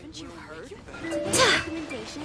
Haven't you heard? Recommendation?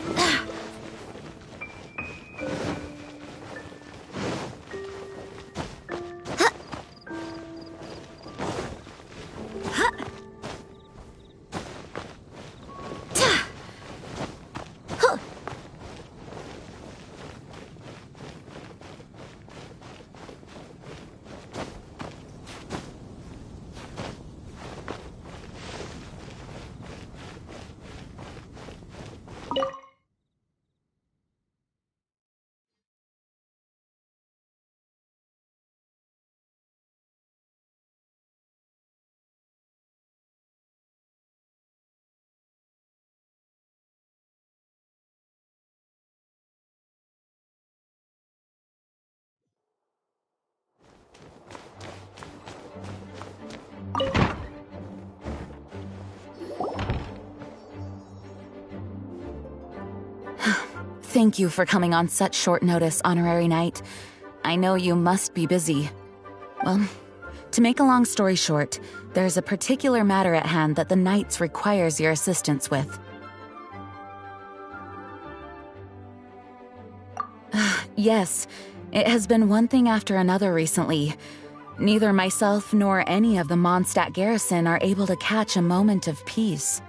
Thank you for coming on such short notice, Honorary Knight. I know you must be busy. Well, to make a long story short, there's a particular matter at hand that the Knights requires your assistance with. Yes, it has been one thing after another recently. Neither myself nor any of the Mondstadt garrison are able to catch a moment of peace.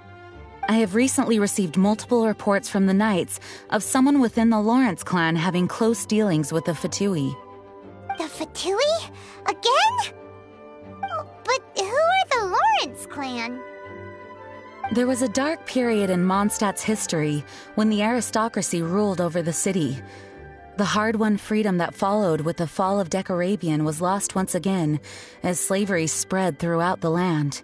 I have recently received multiple reports from the Knights of someone within the Lawrence clan having close dealings with the Fatui. The Fatui? Again? Oh, but who are the Lawrence clan? There was a dark period in Mondstadt's history when the aristocracy ruled over the city. The hard-won freedom that followed with the fall of Decorabian was lost once again as slavery spread throughout the land.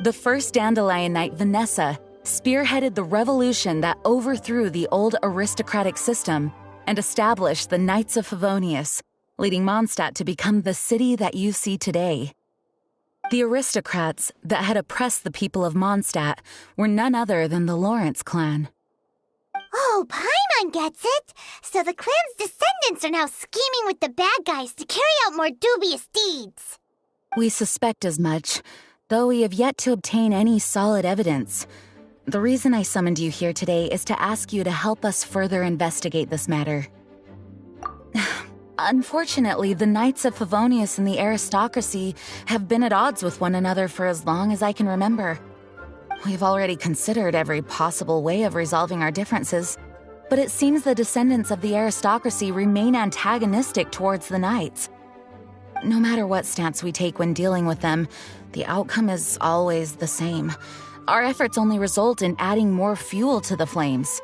The first Dandelion Knight, Vanessa, spearheaded the revolution that overthrew the old aristocratic system and established the Knights of Favonius, leading Mondstadt to become the city that you see today. The aristocrats that had oppressed the people of Mondstadt were none other than the Lawrence clan. Oh, Paimon gets it! So the clan's descendants are now scheming with the bad guys to carry out more dubious deeds. We suspect as much, though we have yet to obtain any solid evidence. The reason I summoned you here today is to ask you to help us further investigate this matter. Unfortunately, the Knights of Favonius and the aristocracy have been at odds with one another for as long as I can remember. We've already considered every possible way of resolving our differences, but it seems the descendants of the aristocracy remain antagonistic towards the Knights. No matter what stance we take when dealing with them, the outcome is always the same. Our efforts only result in adding more fuel to the flames.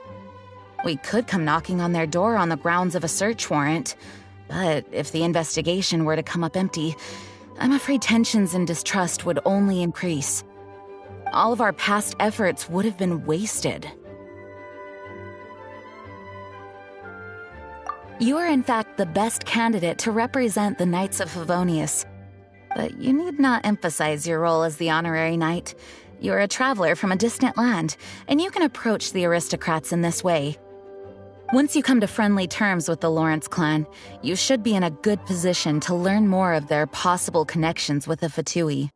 We could come knocking on their door on the grounds of a search warrant, but if the investigation were to come up empty, I'm afraid tensions and distrust would only increase. All of our past efforts would have been wasted. You are in fact the best candidate to represent the Knights of Favonius. But you need not emphasize your role as the honorary knight. You're a traveler from a distant land, and you can approach the aristocrats in this way. Once you come to friendly terms with the Lawrence clan, you should be in a good position to learn more of their possible connections with the Fatui.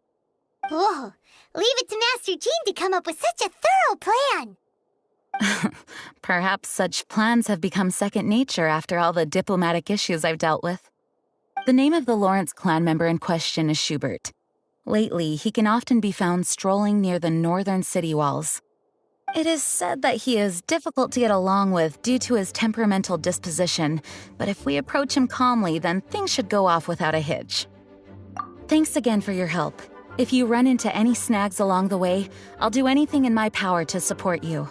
Whoa, leave it to Master Jean to come up with such a thorough plan! Perhaps such plans have become second nature after all the diplomatic issues I've dealt with. The name of the Lawrence clan member in question is Schubert. Lately, he can often be found strolling near the northern city walls. It is said that he is difficult to get along with due to his temperamental disposition, but if we approach him calmly, then things should go off without a hitch. Thanks again for your help. If you run into any snags along the way, I'll do anything in my power to support you.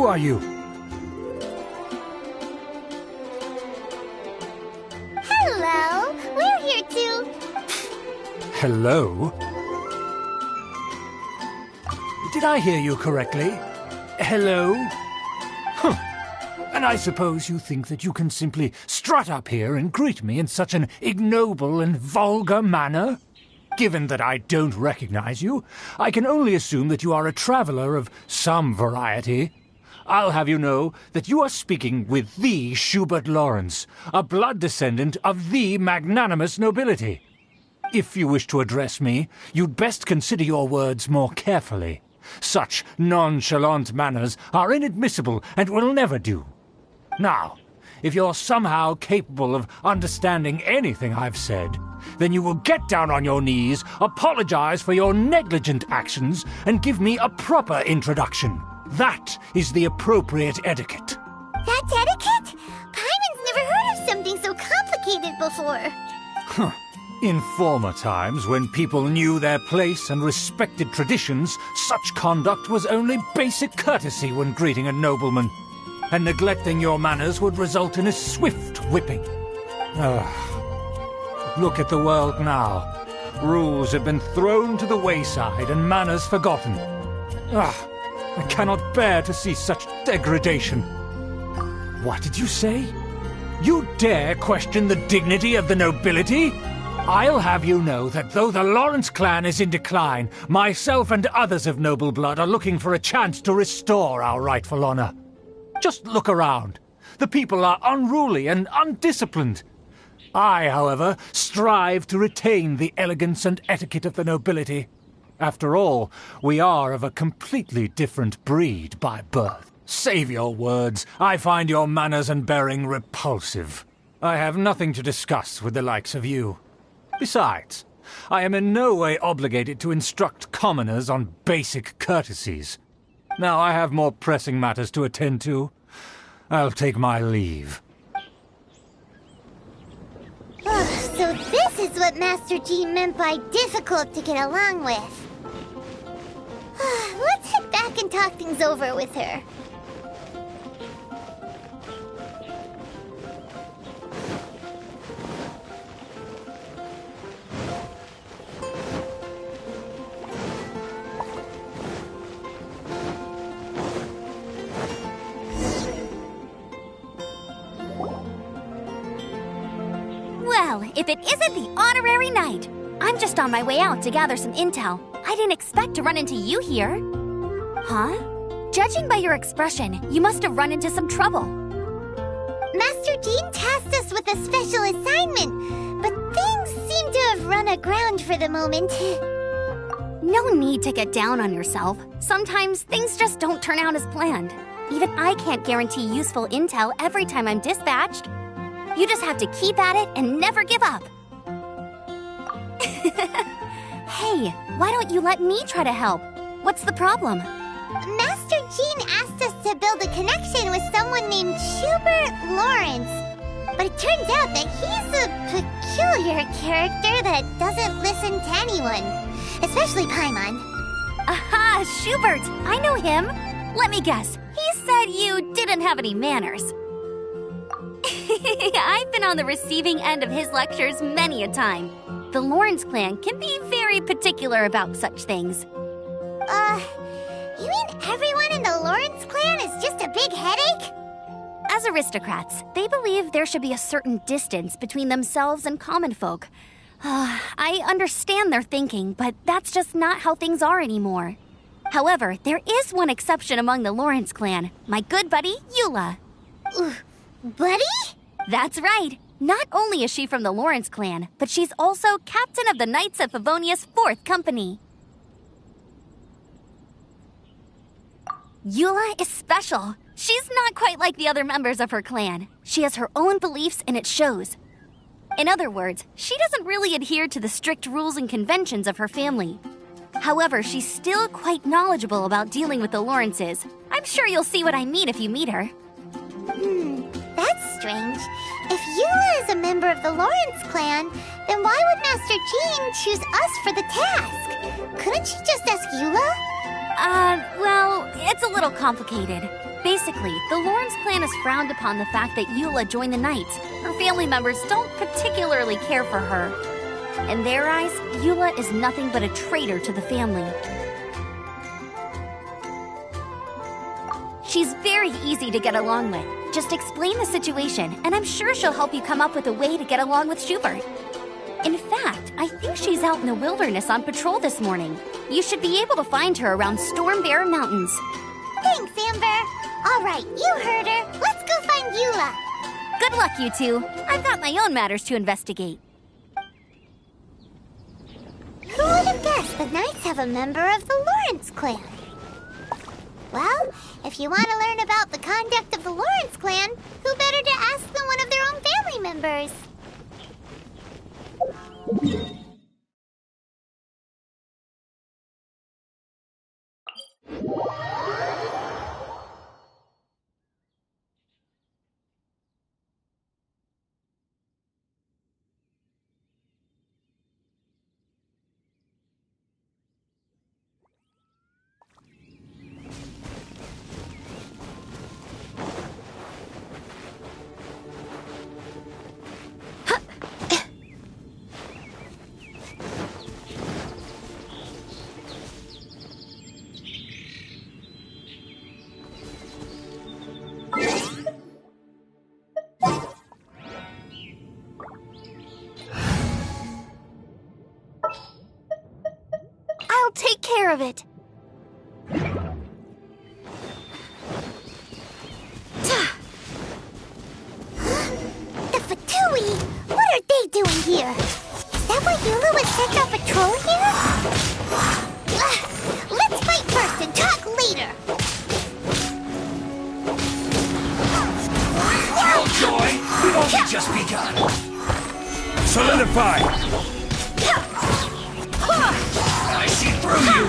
Who are you? Hello! We're here too. Hello? Did I hear you correctly? Hello? Huh. And I suppose you think that you can simply strut up here and greet me in such an ignoble and vulgar manner? Given that I don't recognize you, I can only assume that you are a traveler of some variety. I'll have you know that you are speaking with the Schubert Lawrence, a blood descendant of the magnanimous nobility. If you wish to address me, you'd best consider your words more carefully. Such nonchalant manners are inadmissible and will never do. Now, if you're somehow capable of understanding anything I've said, then you will get down on your knees, apologize for your negligent actions, and give me a proper introduction. That is the appropriate etiquette. That's etiquette? Paimon's never heard of something so complicated before. In former times, when people knew their place and respected traditions, such conduct was only basic courtesy when greeting a nobleman. And neglecting your manners would result in a swift whipping. Look at the world now. Rules have been thrown to the wayside and manners forgotten. I cannot bear to see such degradation. What did you say? You dare question the dignity of the nobility? I'll have you know that though the Lawrence clan is in decline, myself and others of noble blood are looking for a chance to restore our rightful honor. Just look around. The people are unruly and undisciplined. I, however, strive to retain the elegance and etiquette of the nobility. After all, we are of a completely different breed by birth. Save your words. I find your manners and bearing repulsive. I have nothing to discuss with the likes of you. Besides, I am in no way obligated to instruct commoners on basic courtesies. Now I have more pressing matters to attend to. I'll take my leave. So this is what Master G meant by difficult to get along with. Let's head back and talk things over with her. Well, if it isn't the honorary knight! I'm just on my way out to gather some intel. I didn't expect to run into you here. Huh? Judging by your expression, you must have run into some trouble. Master Jean tasked us with a special assignment, but things seem to have run aground for the moment. No need to get down on yourself. Sometimes things just don't turn out as planned. Even I can't guarantee useful intel every time I'm dispatched. You just have to keep at it and never give up. Hey, why don't you let me try to help? What's the problem? Master Jean asked us to build a connection with someone named Schubert Lawrence. But it turns out that he's a peculiar character that doesn't listen to anyone, especially Paimon. Aha, Schubert! I know him. Let me guess. He said you didn't have any manners. I've been on the receiving end of his lectures many a time. The Lawrence clan can be very particular about such things. You mean everyone in the Lawrence clan is just a big headache? As aristocrats, they believe there should be a certain distance between themselves and common folk. I understand their thinking, but that's just not how things are anymore. However, there is one exception among the Lawrence clan, my good buddy, Eula. Buddy? That's right. Not only is she from the Lawrence clan, but she's also captain of the Knights of Favonius 4th Company. Eula is special. She's not quite like the other members of her clan. She has her own beliefs and it shows. In other words, she doesn't really adhere to the strict rules and conventions of her family. However, she's still quite knowledgeable about dealing with the Lawrences. I'm sure you'll see what I mean if you meet her. That's strange. If Eula is a member of the Lawrence clan, then why would Master Jean choose us for the task? Couldn't she just ask Eula? Well, it's a little complicated. Basically, the Lawrence clan has frowned upon the fact that Eula joined the Knights. Her family members don't particularly care for her. In their eyes, Eula is nothing but a traitor to the family. She's very easy to get along with. Just explain the situation, and I'm sure she'll help you come up with a way to get along with Schubert. In fact, I think she's out in the wilderness on patrol this morning. You should be able to find her around Stormbear Mountains. Thanks, Amber. All right, you heard her. Let's go find Eula. Good luck, you two. I've got my own matters to investigate. Who would have guessed the Knights have a member of the Lawrence clan? Well, if you want to learn about the conduct of the Lawrence clan, who better to ask than one of their own family members? I'll take care of it. The Fatui! What are they doing here? Is that why Eula was sent on patrol here? Let's fight first and talk later! Oh, joy! We've only just begun! Solidify! I see through you!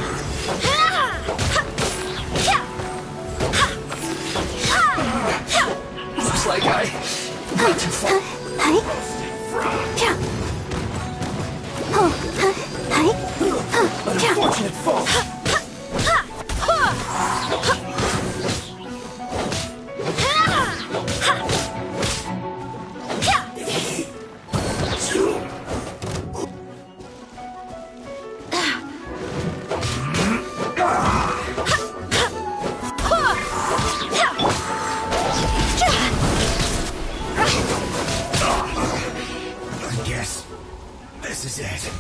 Looks like I got to fall. Unfortunate fall. I guess this is it.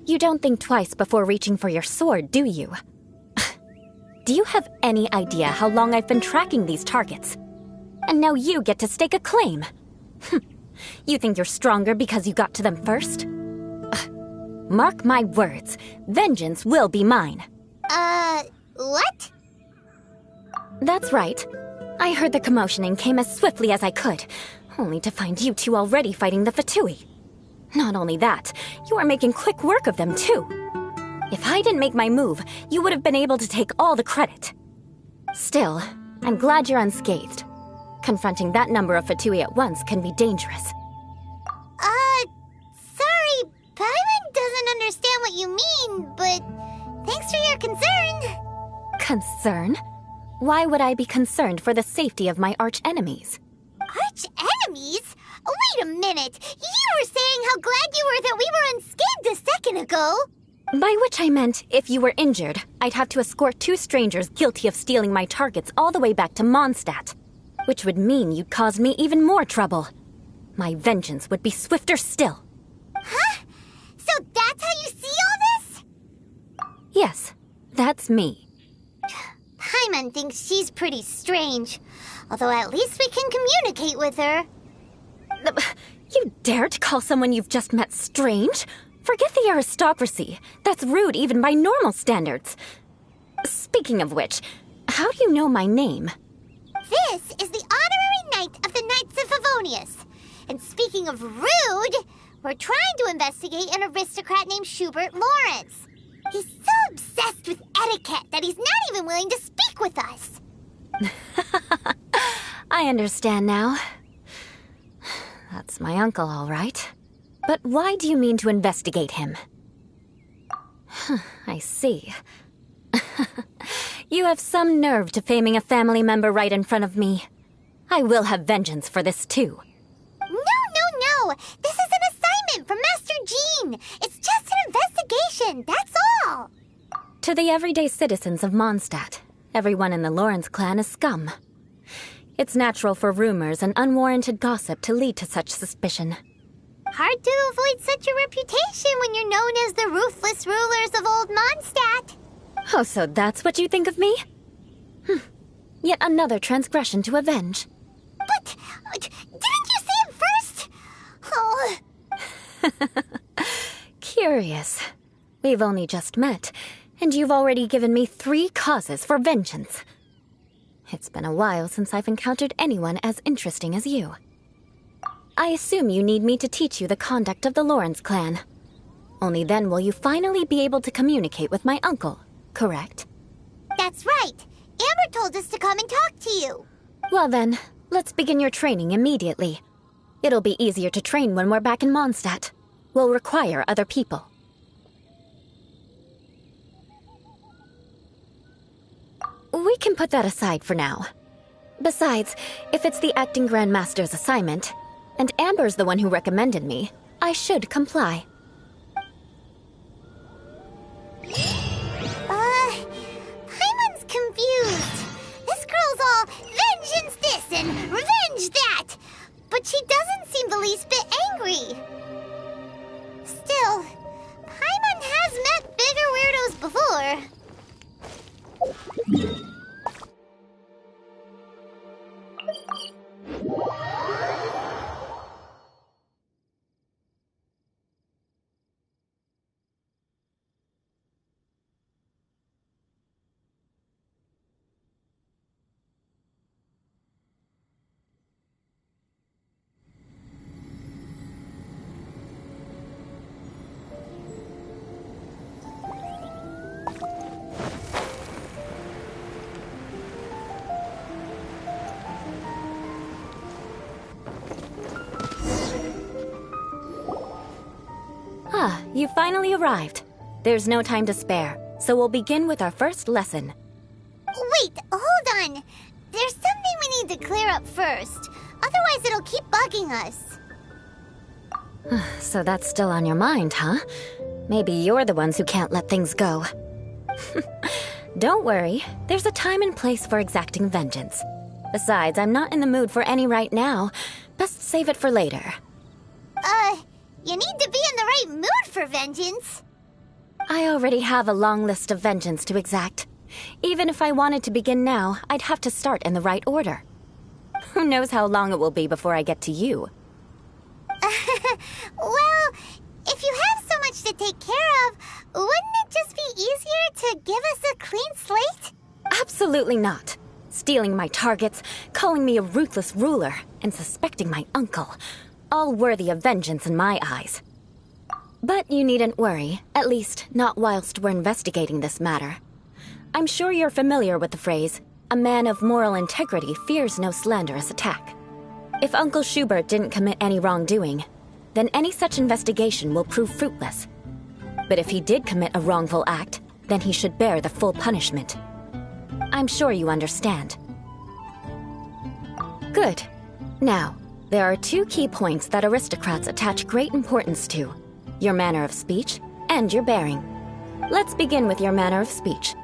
You don't think twice before reaching for your sword, do you? Do you have any idea how long I've been tracking these targets? And now you get to stake a claim. You think you're stronger because you got to them first? Mark my words, vengeance will be mine. What? That's right. I heard the commotion and came as swiftly as I could, only to find you two already fighting the Fatui. Not only that, you are making quick work of them too. If I didn't make my move, you would have been able to take all the credit. Still, I'm glad you're unscathed. Confronting that number of Fatui at once can be dangerous. Sorry, Paimon doesn't understand what you mean, but thanks for your concern. Concern? Why would I be concerned for the safety of my arch-enemies? Arch-enemies? Wait a minute! You were saying how glad you were that we were unscathed a second ago! By which I meant, if you were injured, I'd have to escort two strangers guilty of stealing my targets all the way back to Mondstadt. Which would mean you'd cause me even more trouble. My vengeance would be swifter still. Huh? So that's how you see all this? Yes, that's me. Paimon thinks she's pretty strange. Although at least we can communicate with her. You dare to call someone you've just met strange? Forget the aristocracy. That's rude even by normal standards. Speaking of which, how do you know my name? This is the honorary knight of the Knights of Favonius. And speaking of rude, we're trying to investigate an aristocrat named Schubert Lawrence. He's so obsessed with etiquette that he's not even willing to speak with us. I understand now. That's my uncle, all right. But why do you mean to investigate him? I see. You have some nerve to faming a family member right in front of me. I will have vengeance for this too. No. This is an assignment from Master Jean. It's just an investigation, that's all. To the everyday citizens of Mondstadt, everyone in the Lawrence clan is scum. It's natural for rumors and unwarranted gossip to lead to such suspicion. Hard to avoid such a reputation when you're known as the ruthless rulers of Old Mondstadt. Oh, so that's what you think of me? Yet another transgression to avenge. But didn't you say it first? Oh. Curious. We've only just met, and you've already given me 3 causes for vengeance. It's been a while since I've encountered anyone as interesting as you. I assume you need me to teach you the conduct of the Lawrence clan. Only then will you finally be able to communicate with my uncle, correct? That's right. Amber told us to come and talk to you. Well then, let's begin your training immediately. It'll be easier to train when we're back in Mondstadt. We'll require other people. We can put that aside for now. Besides, if it's the acting Grandmaster's assignment, and Amber's the one who recommended me, I should comply. Paimon's confused. This girl's all vengeance this and revenge that. But she doesn't seem the least bit angry. Still, Paimon has met bigger weirdos before. You finally arrived. There's no time to spare, so we'll begin with our first lesson. Wait, hold on. There's something we need to clear up first. Otherwise it'll keep bugging us. So that's still on your mind, huh? Maybe you're the ones who can't let things go. Don't worry, there's a time and place for exacting vengeance. Besides, I'm not in the mood for any right now. Best save it for later. You need to be in the right mood for vengeance. I already have a long list of vengeance to exact. Even if I wanted to begin now, I'd have to start in the right order. Who knows how long it will be before I get to you? Well, if you have so much to take care of, wouldn't it just be easier to give us a clean slate? Absolutely not. Stealing my targets, calling me a ruthless ruler, and suspecting my uncle. All worthy of vengeance in my eyes. But you needn't worry, at least not whilst we're investigating this matter. I'm sure you're familiar with the phrase, a man of moral integrity fears no slanderous attack. If Uncle Schubert didn't commit any wrongdoing, then any such investigation will prove fruitless. But if he did commit a wrongful act, then he should bear the full punishment. I'm sure you understand. Good. Now, there are 2 key points that aristocrats attach great importance to: your manner of speech and your bearing. Let's begin with your manner of speech.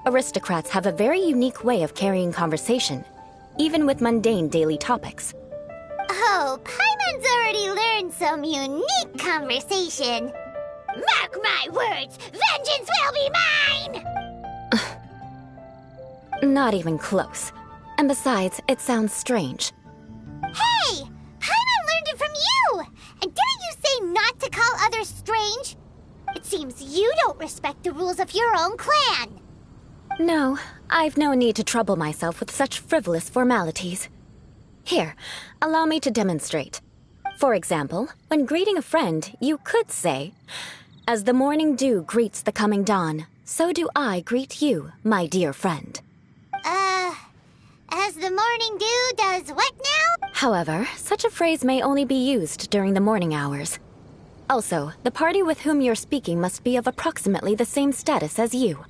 Aristocrats have a very unique way of carrying conversation, even with mundane daily topics. Oh, Paimon's already learned some unique conversation. Mark my words, vengeance will be mine! Not even close. And besides, it sounds strange. Hey! Paimon learned it from you! And didn't you say not to call others strange? It seems you don't respect the rules of your own clan. No, I've no need to trouble myself with such frivolous formalities. Here, allow me to demonstrate. For example, when greeting a friend, you could say, "As the morning dew greets the coming dawn, so do I greet you, my dear friend." As the morning dew does what now? However, such a phrase may only be used during the morning hours. Also, the party with whom you're speaking must be of approximately the same status as you.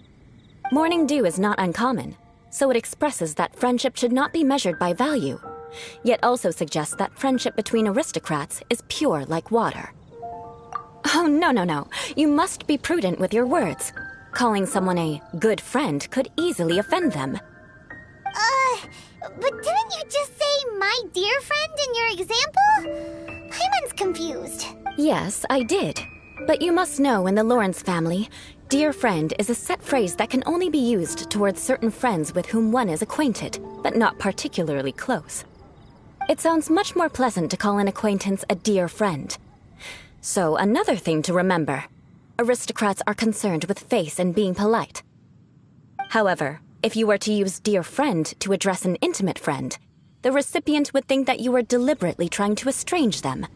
Morning dew is not uncommon, so it expresses that friendship should not be measured by value, yet also suggests that friendship between aristocrats is pure like water. Oh, no. You must be prudent with your words. Calling someone a good friend could easily offend them. But didn't you just say my dear friend in your example? Paimon's confused. Yes, I did. But you must know in the Lawrence family, dear friend is a set phrase that can only be used towards certain friends with whom one is acquainted, but not particularly close. It sounds much more pleasant to call an acquaintance a dear friend. So another thing to remember. Aristocrats are concerned with face and being polite. However, if you were to use dear friend to address an intimate friend, the recipient would think that you were deliberately trying to estrange them.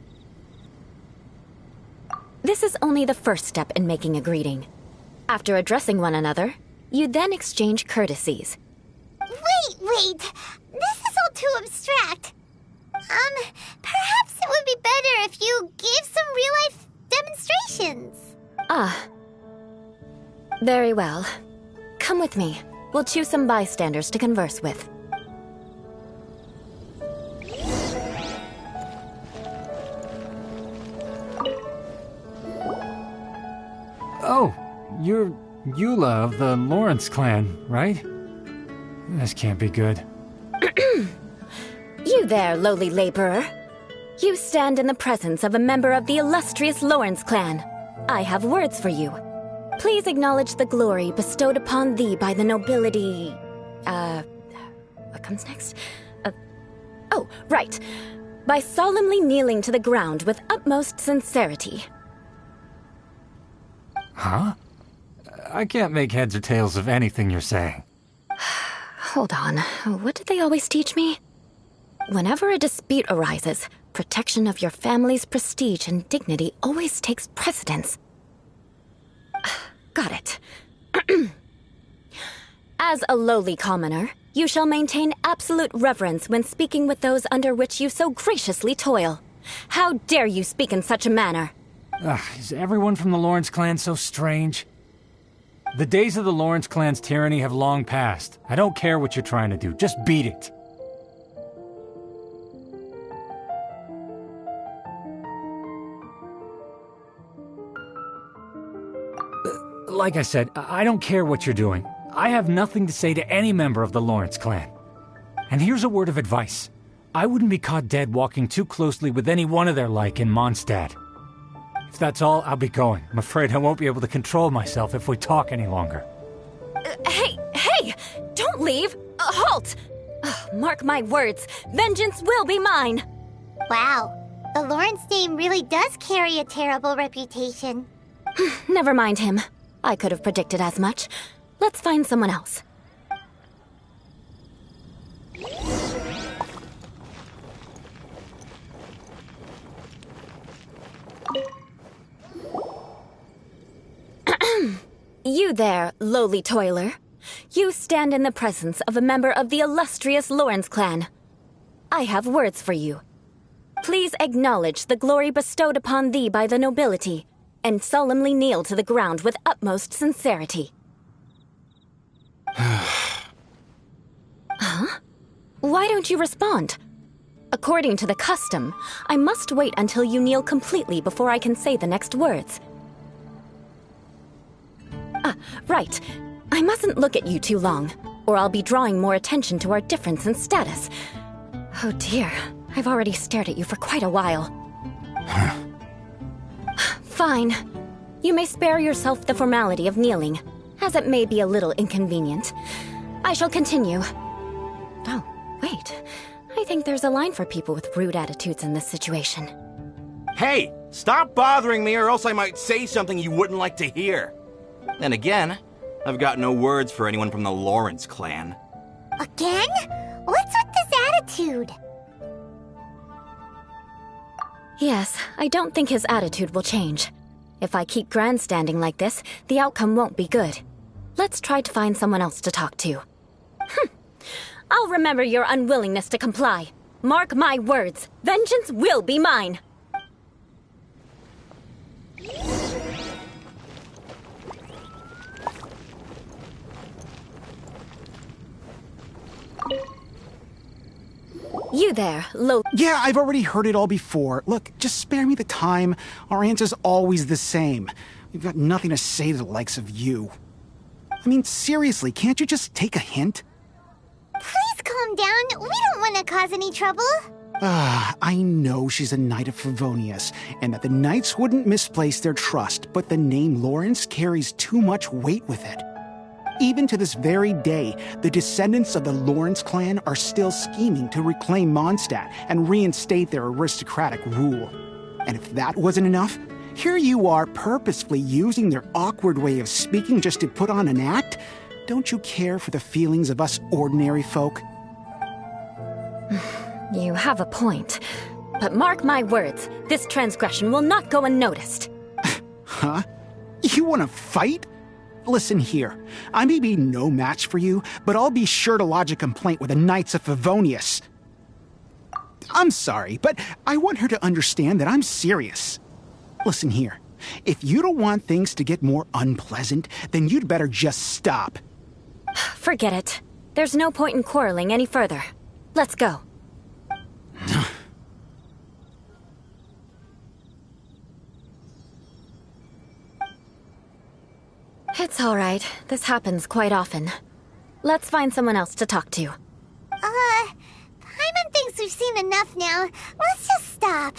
This is only the first step in making a greeting. After addressing one another, you then exchange courtesies. Wait. This is all too abstract. Perhaps it would be better if you gave some real-life demonstrations. Very well. Come with me. We'll choose some bystanders to converse with. Oh, you're Eula of the Lawrence clan, right? This can't be good. You there, lowly laborer. You stand in the presence of a member of the illustrious Lawrence clan. I have words for you. Please acknowledge the glory bestowed upon thee by the nobility... What comes next? Oh, right. By solemnly kneeling to the ground with utmost sincerity. Huh? I can't make heads or tails of anything you're saying. Hold on. What did they always teach me? Whenever a dispute arises, protection of your family's prestige and dignity always takes precedence. Got it. As a lowly commoner, you shall maintain absolute reverence when speaking with those under which you so graciously toil. How dare you speak in such a manner? Is everyone from the Lawrence clan so strange? The days of the Lawrence clan's tyranny have long passed. I don't care what you're trying to do, just beat it. Like I said, I don't care what you're doing. I have nothing to say to any member of the Lawrence clan. And here's a word of advice. I wouldn't be caught dead walking too closely with any one of their like in Mondstadt. If that's all, I'll be going. I'm afraid I won't be able to control myself if we talk any longer. Hey! Don't leave! Halt! Mark my words, vengeance will be mine! Wow, the Lawrence name really does carry a terrible reputation. Never mind him. I could have predicted as much. Let's find someone else. You there, lowly toiler. You stand in the presence of a member of the illustrious Lawrence clan. I have words for you. Please acknowledge the glory bestowed upon thee by the nobility, and solemnly kneel to the ground with utmost sincerity. Huh? Why don't you respond? According to the custom, I must wait until you kneel completely before I can say the next words. Right. I mustn't look at you too long, or I'll be drawing more attention to our difference in status. Oh dear, I've already stared at you for quite a while. Fine. You may spare yourself the formality of kneeling, as it may be a little inconvenient. I shall continue. Oh, wait. I think there's a line for people with rude attitudes in this situation. Hey, stop bothering me or else I might say something you wouldn't like to hear. Then again, I've got no words for anyone from the Lawrence clan. Again? What's with this attitude? Yes, I don't think his attitude will change. If I keep grandstanding like this, the outcome won't be good. Let's try to find someone else to talk to. I'll remember your unwillingness to comply. Mark my words, vengeance will be mine. You there, low... Yeah, I've already heard it all before. Look, just spare me the time. Our answer's always the same. We've got nothing to say to the likes of you. I mean, seriously, can't you just take a hint? Please calm down. We don't want to cause any trouble. I know she's a Knight of Favonius, and that the Knights wouldn't misplace their trust, but the name Lawrence carries too much weight with it. Even to this very day, the descendants of the Lawrence clan are still scheming to reclaim Mondstadt and reinstate their aristocratic rule. And if that wasn't enough, here you are purposefully using their awkward way of speaking just to put on an act? Don't you care for the feelings of us ordinary folk? You have a point. But mark my words, this transgression will not go unnoticed. Huh? You want to fight? Listen here, I may be no match for you, but I'll be sure to lodge a complaint with the Knights of Favonius. I'm sorry, but I want her to understand that I'm serious. Listen here, if you don't want things to get more unpleasant, then you'd better just stop. Forget it. There's no point in quarreling any further. Let's go. It's all right. This happens quite often. Let's find someone else to talk to. Paimon thinks we've seen enough now. Let's just stop.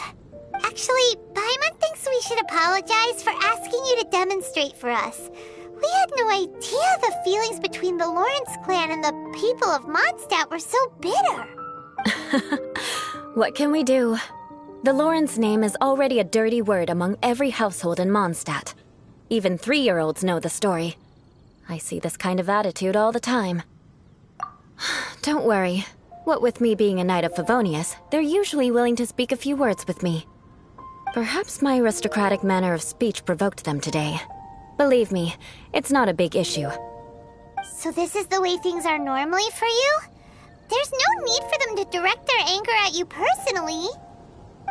Actually, Paimon thinks we should apologize for asking you to demonstrate for us. We had no idea the feelings between the Lawrence clan and the people of Mondstadt were so bitter. What can we do? The Lawrence name is already a dirty word among every household in Mondstadt. Even 3-year-olds know the story. I see this kind of attitude all the time. Don't worry. What with me being a Knight of Favonius, they're usually willing to speak a few words with me. Perhaps my aristocratic manner of speech provoked them today. Believe me, it's not a big issue. So this is the way things are normally for you? There's no need for them to direct their anger at you personally.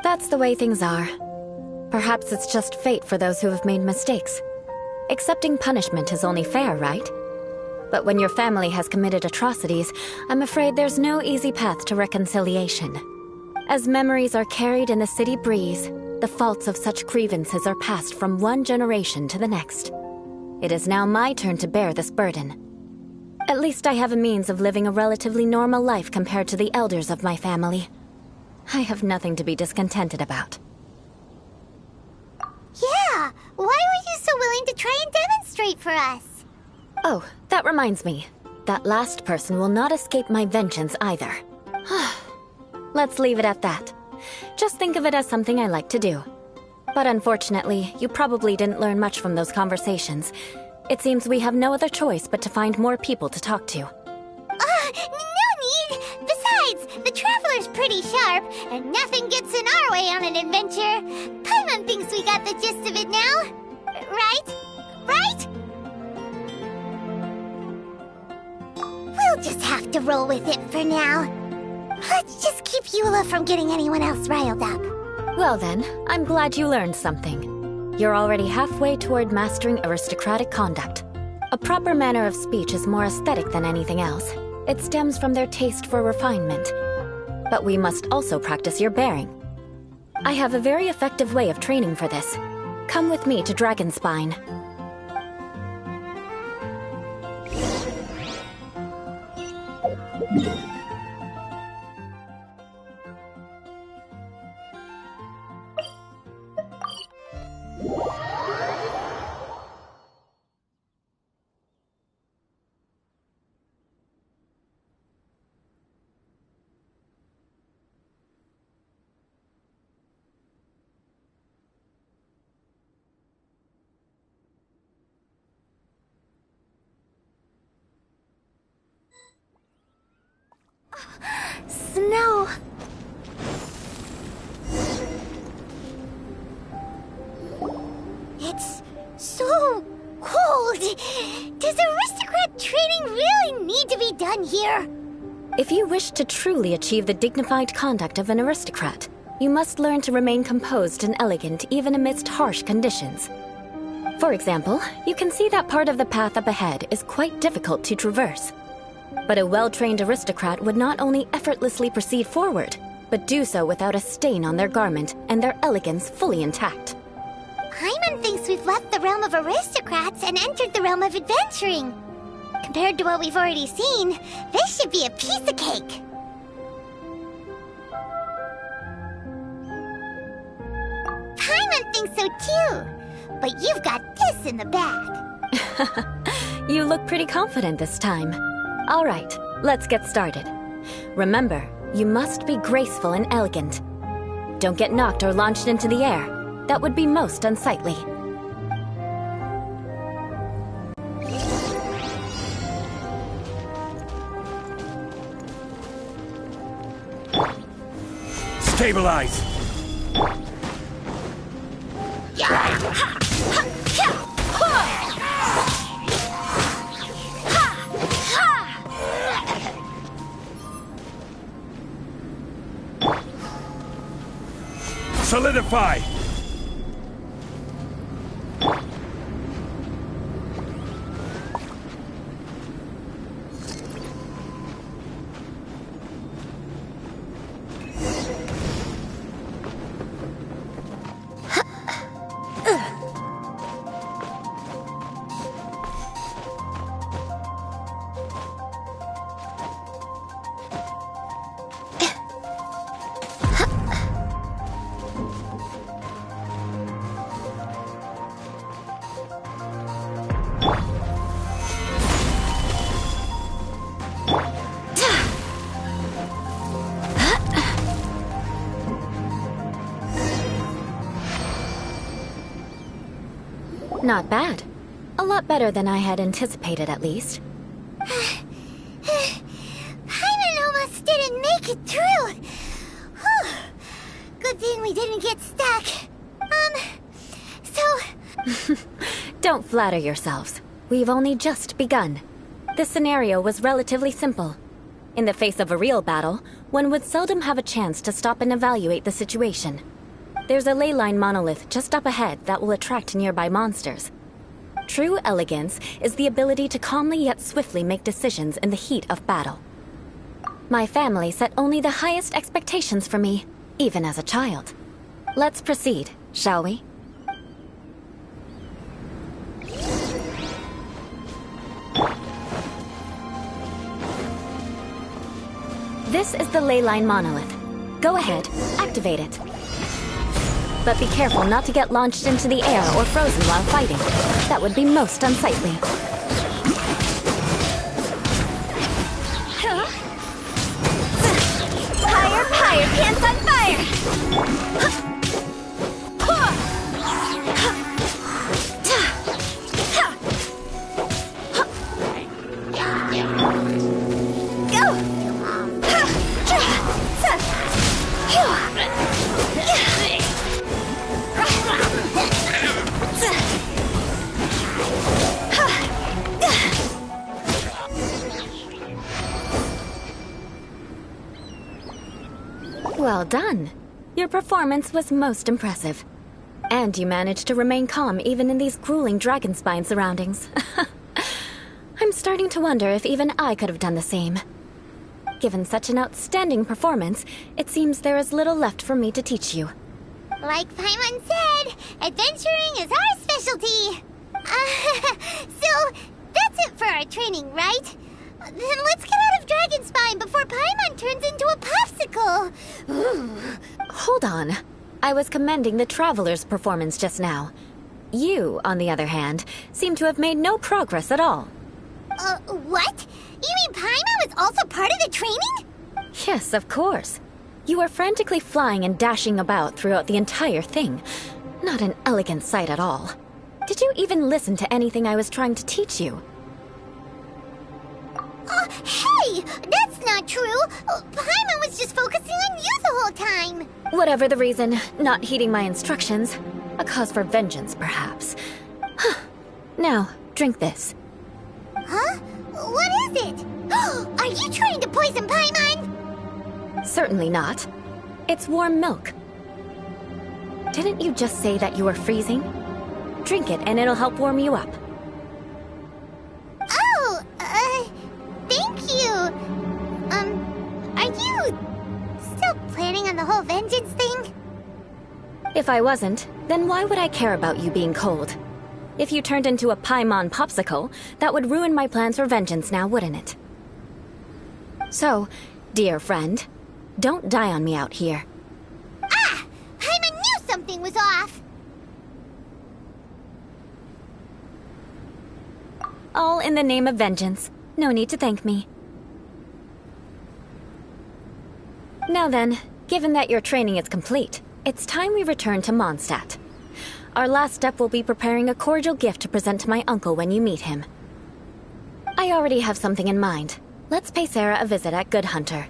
That's the way things are. Perhaps it's just fate for those who have made mistakes. Accepting punishment is only fair, right? But when your family has committed atrocities, I'm afraid there's no easy path to reconciliation. As memories are carried in the city breeze, the faults of such grievances are passed from one generation to the next. It is now my turn to bear this burden. At least I have a means of living a relatively normal life compared to the elders of my family. I have nothing to be discontented about. Yeah, why were you so willing to try and demonstrate for us? Oh, that reminds me. That last person will not escape my vengeance either. Let's leave it at that. Just think of it as something I like to do. But unfortunately, you probably didn't learn much from those conversations. It seems we have no other choice but to find more people to talk to. No need! Besides, the Traveler's pretty sharp, and nothing gets in our way on an adventure. Paimon thinks we got the gist of it now. Right? Right? We'll just have to roll with it for now. Let's just keep Eula from getting anyone else riled up. Well then, I'm glad you learned something. You're already halfway toward mastering aristocratic conduct. A proper manner of speech is more aesthetic than anything else. It stems from their taste for refinement. But we must also practice your bearing. I have a very effective way of training for this. Come with me to Dragonspine. Snow. It's so cold. Does aristocrat training really need to be done here? If you wish to truly achieve the dignified conduct of an aristocrat, you must learn to remain composed and elegant even amidst harsh conditions. For example, you can see that part of the path up ahead is quite difficult to traverse. But a well-trained aristocrat would not only effortlessly proceed forward, but do so without a stain on their garment and their elegance fully intact. Paimon thinks we've left the realm of aristocrats and entered the realm of adventuring. Compared to what we've already seen, this should be a piece of cake. Paimon thinks so too, but you've got this in the bag. You look pretty confident this time. All right, let's get started. Remember, you must be graceful and elegant. Don't get knocked or launched into the air. That would be most unsightly. Stabilize! Solidify! Not bad. A lot better than I had anticipated, at least. Paimon almost didn't make it through. Whew. Good thing we didn't get stuck. So... Don't flatter yourselves. We've only just begun. This scenario was relatively simple. In the face of a real battle, one would seldom have a chance to stop and evaluate the situation. There's a ley line monolith just up ahead that will attract nearby monsters. True elegance is the ability to calmly yet swiftly make decisions in the heat of battle. My family set only the highest expectations for me, even as a child. Let's proceed, shall we? This is the ley line monolith. Go ahead, activate it. But be careful not to get launched into the air or frozen while fighting. That would be most unsightly. Fire, fire, pants on fire! Well done. Your performance was most impressive. And you managed to remain calm even in these grueling dragon spine surroundings. I'm starting to wonder if even I could have done the same. Given such an outstanding performance, it seems there is little left for me to teach you. Like Paimon said, adventuring is our specialty. So, that's it for our training, right? Then let's get out of Dragonspine before Paimon turns into a popsicle. Hold on. I was commending the Traveler's performance just now. You, on the other hand, seem to have made no progress at all. What? You mean Paimon was also part of the training? Yes, of course. You were frantically flying and dashing about throughout the entire thing. Not an elegant sight at all. Did you even listen to anything I was trying to teach you? Hey! That's not true. Paimon was just focusing on you the whole time. Whatever the reason, not heeding my instructions. A cause for vengeance, perhaps. Now, drink this. Huh? What is it? Are you trying to poison Paimon? Certainly not. It's warm milk. Didn't you just say that you were freezing? Drink it and it'll help warm you up. Oh, thank you. Are you still planning on the whole vengeance thing? If I wasn't, then why would I care about you being cold? If you turned into a Paimon popsicle, that would ruin my plans for vengeance now, wouldn't it? So, dear friend, don't die on me out here. Ah! Paimon knew something was off! All in the name of vengeance. No need to thank me. Now then, given that your training is complete, it's time we return to Mondstadt. Our last step will be preparing a cordial gift to present to my uncle when you meet him. I already have something in mind. Let's pay Sarah a visit at Good Hunter.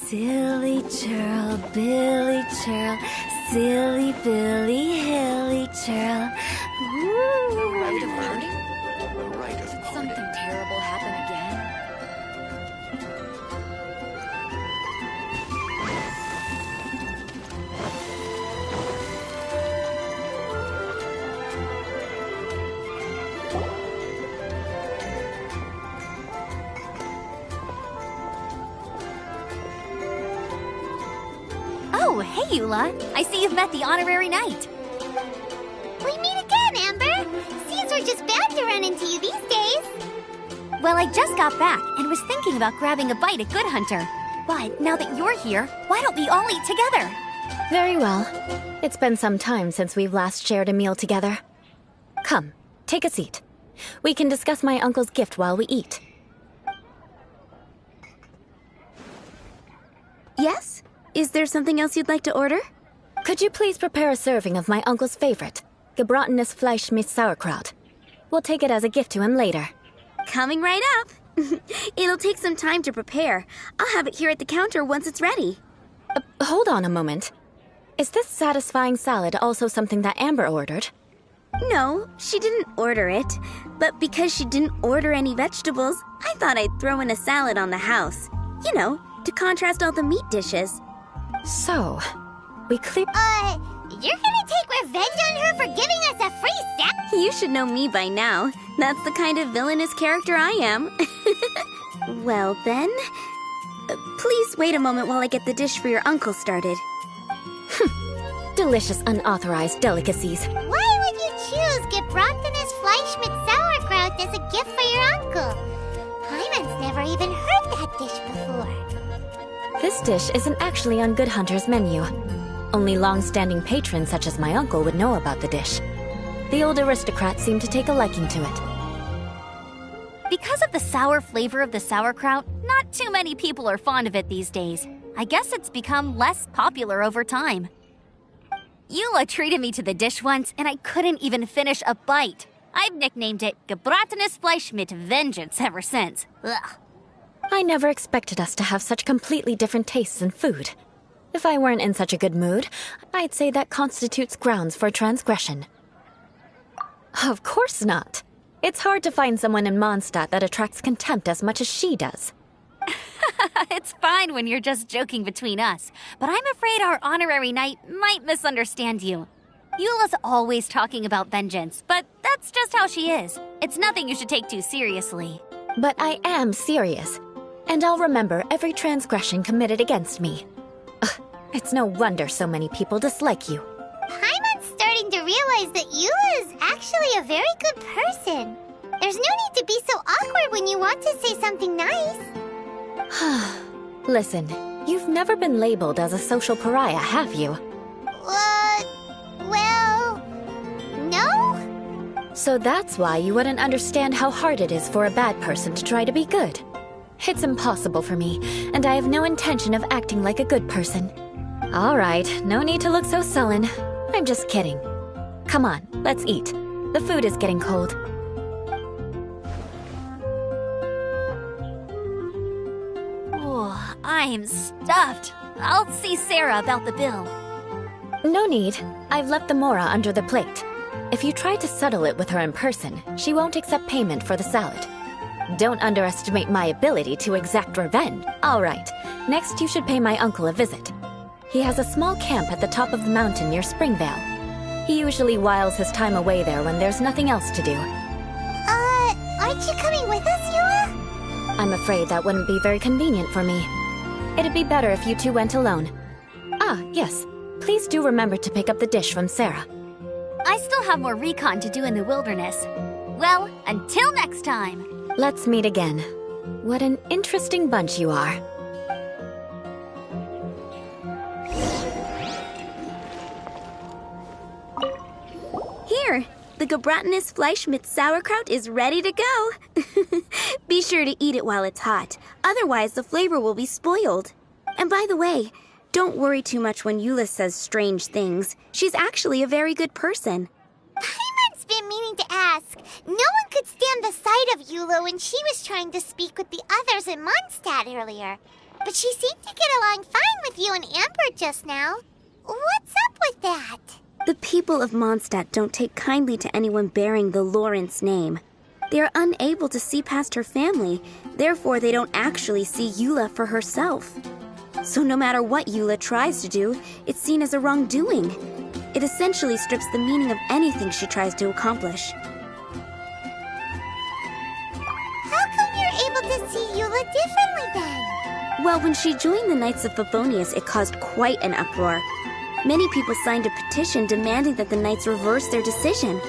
Silly churl, Billy churl, silly Billy, hilly churl. Have you heard? The rite of parting. Something terrible happen again? Oh, hey, Eula. I see you've met the honorary knight. We meet again, Amber! Seems we're just bound to run into you these days. Well, I just got back and was thinking about grabbing a bite at Good Hunter. But now that you're here, why don't we all eat together? Very well. It's been some time since we've last shared a meal together. Come, take a seat. We can discuss my uncle's gift while we eat. Yes? Is there something else you'd like to order? Could you please prepare a serving of my uncle's favorite, gebratenes Fleisch mit Sauerkraut? We'll take it as a gift to him later. Coming right up. It'll take some time to prepare. I'll have it here at the counter once it's ready. Hold on a moment. Is this satisfying salad also something that Amber ordered? No, she didn't order it. But because she didn't order any vegetables, I thought I'd throw in a salad on the house. You know, to contrast all the meat dishes. So, we clear... You're gonna take revenge on her for giving us a free snack? You should know me by now. That's the kind of villainous character I am. Well then, please wait a moment while I get the dish for your uncle started. Delicious unauthorized delicacies. Why would you choose gebratenes Fleisch mit Sauerkraut as a gift for your uncle? Paimon's never even heard that dish before. This dish isn't actually on Good Hunter's menu. Only long-standing patrons such as my uncle would know about the dish. The old aristocrat seemed to take a liking to it. Because of the sour flavor of the sauerkraut, not too many people are fond of it these days. I guess it's become less popular over time. Eula treated me to the dish once, and I couldn't even finish a bite. I've nicknamed it gebratenes Fleisch mit Vengeance ever since. Ugh. I never expected us to have such completely different tastes in food. If I weren't in such a good mood, I'd say that constitutes grounds for transgression. Of course not. It's hard to find someone in Mondstadt that attracts contempt as much as she does. It's fine when you're just joking between us, but I'm afraid our honorary knight might misunderstand you. Eula's always talking about vengeance, but that's just how she is. It's nothing you should take too seriously. But I am serious. And I'll remember every transgression committed against me. Ugh, it's no wonder so many people dislike you. Paimon's starting to realize that Eula is actually a very good person. There's no need to be so awkward when you want to say something nice. Listen, you've never been labeled as a social pariah, have you? Well, no? So that's why you wouldn't understand how hard it is for a bad person to try to be good. It's impossible for me, and I have no intention of acting like a good person. All right, no need to look so sullen. I'm just kidding. Come on, let's eat. The food is getting cold. Oh, I'm stuffed. I'll see Sarah about the bill. No need. I've left the mora under the plate. If you try to settle it with her in person, she won't accept payment for the salad. Don't underestimate my ability to exact revenge. All right, next you should pay my uncle a visit. He has a small camp at the top of the mountain near Springvale. He usually whiles his time away there when there's nothing else to do. Aren't you coming with us, Eula? I'm afraid that wouldn't be very convenient for me. It'd be better if you two went alone. Ah, yes. Please do remember to pick up the dish from Sarah. I still have more recon to do in the wilderness. Well, until next time. Let's meet again. What an interesting bunch you are. Here, the Gebratinus Fleischmitz sauerkraut is ready to go. Be sure to eat it while it's hot, otherwise the flavor will be spoiled. And by the way, don't worry too much when Eula says strange things. She's actually a very good person. Paimon's been meaning to ask. No one could stand the sight of Eula when she was trying to speak with the others in Mondstadt earlier. But she seemed to get along fine with you and Amber just now. What's up with that? The people of Mondstadt don't take kindly to anyone bearing the Lawrence name. They are unable to see past her family, therefore they don't actually see Eula for herself. So no matter what Eula tries to do, it's seen as a wrongdoing. It essentially strips the meaning of anything she tries to accomplish. How come you're able to see Eula differently then? Well, when she joined the Knights of Favonius, it caused quite an uproar. Many people signed a petition demanding that the Knights reverse their decision.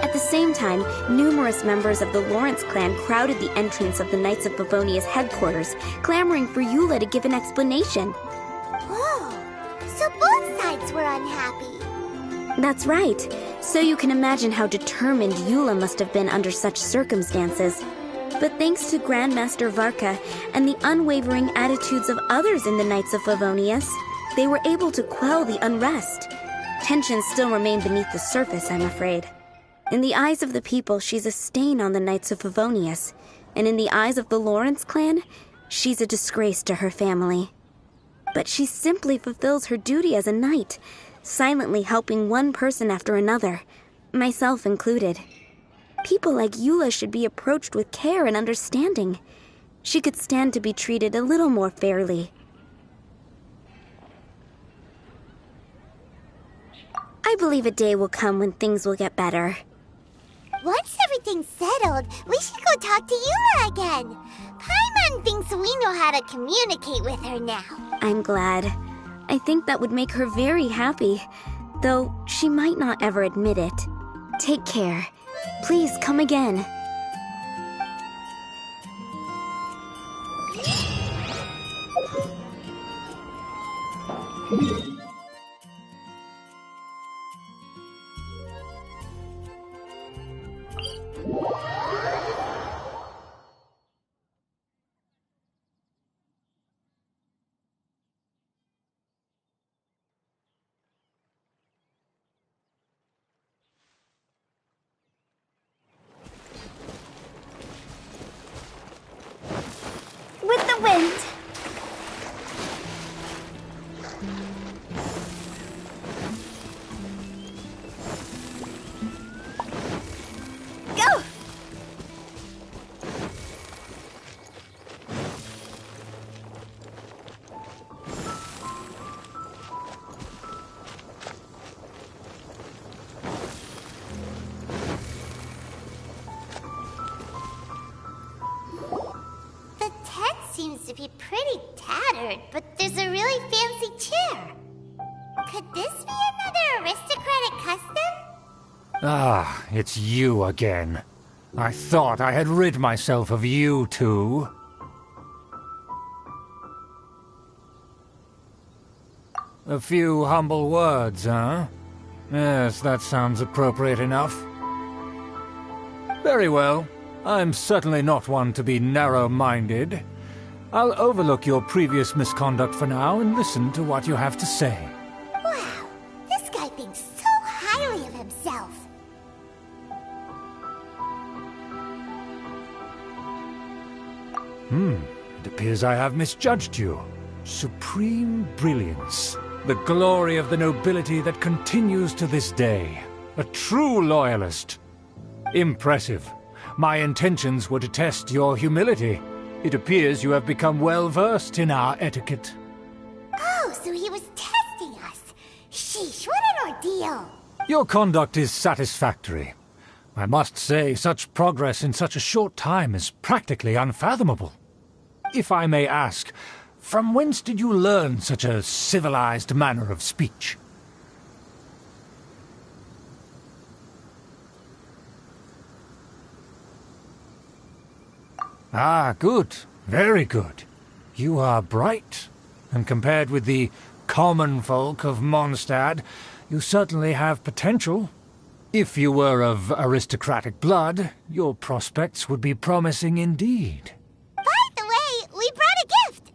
At the same time, numerous members of the Lawrence clan crowded the entrance of the Knights of Favonius headquarters, clamoring for Eula to give an explanation. Oh, so both sides were unhappy. That's right. So you can imagine how determined Eula must have been under such circumstances. But thanks to Grandmaster Varka and the unwavering attitudes of others in the Knights of Favonius, they were able to quell the unrest. Tensions still remain beneath the surface, I'm afraid. In the eyes of the people, she's a stain on the Knights of Favonius, and in the eyes of the Lawrence clan, she's a disgrace to her family. But she simply fulfills her duty as a knight, silently helping one person after another, myself included. People like Eula should be approached with care and understanding. She could stand to be treated a little more fairly. I believe a day will come when things will get better. Once everything's settled, we should go talk to Eula again. Paimon thinks we know how to communicate with her now. I'm glad. I think that would make her very happy, though she might not ever admit it. Take care. Please come again. With the wind. to be pretty tattered, but there's a really fancy chair. Could this be another aristocratic custom? Ah, it's you again. I thought I had rid myself of you two. A few humble words, huh? Yes, that sounds appropriate enough. Very well. I'm certainly not one to be narrow-minded. I'll overlook your previous misconduct for now and listen to what you have to say. Wow, this guy thinks so highly of himself. It appears I have misjudged you. Supreme brilliance. The glory of the nobility that continues to this day. A true loyalist. Impressive. My intentions were to test your humility. It appears you have become well-versed in our etiquette. Oh, so he was testing us. Sheesh, what an ordeal. Your conduct is satisfactory. I must say, such progress in such a short time is practically unfathomable. If I may ask, from whence did you learn such a civilized manner of speech? Ah, good. Very good. You are bright, and compared with the common folk of Mondstadt, you certainly have potential. If you were of aristocratic blood, your prospects would be promising indeed. By the way, we brought a gift.